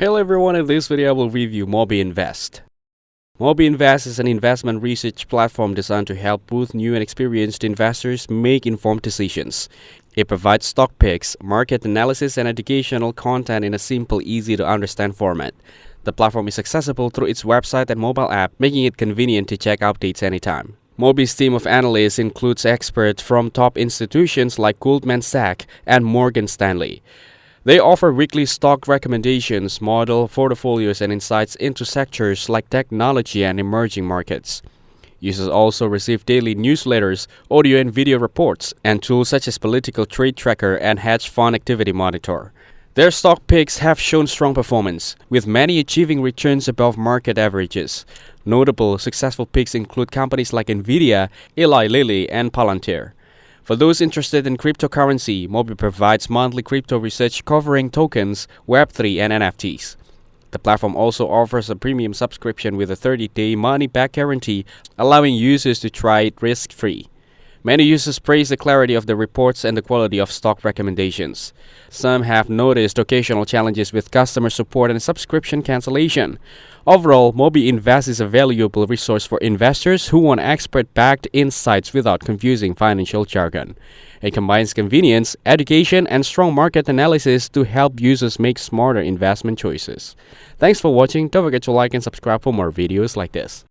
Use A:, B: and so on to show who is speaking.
A: Hello everyone, in this video I will review Moby Invest. Moby Invest is an investment research platform designed to help both new and experienced investors make informed decisions. It provides stock picks, market analysis, and educational content in a simple, easy-to-understand format. The platform is accessible through its website and mobile app, making it convenient to check updates anytime. Moby's team of analysts includes experts from top institutions like Goldman Sachs and Morgan Stanley. They offer weekly stock recommendations, model portfolios, and insights into sectors like technology and emerging markets. Users also receive daily newsletters, audio and video reports, and tools such as Political Trade Tracker and Hedge Fund Activity Monitor. Their stock picks have shown strong performance, with many achieving returns above market averages. Notable successful picks include companies like Nvidia, Eli Lilly, and Palantir. For those interested in cryptocurrency, Moby provides monthly crypto research covering tokens, Web3, and NFTs. The platform also offers a premium subscription with a 30-day money-back guarantee, allowing users to try it risk-free. Many users praise the clarity of the reports and the quality of stock recommendations. Some have noticed occasional challenges with customer support and subscription cancellation. Overall, Moby Invest is a valuable resource for investors who want expert-backed insights without confusing financial jargon. It combines convenience, education, and strong market analysis to help users make smarter investment choices. Thanks for watching. Don't forget to like and subscribe for more videos like this.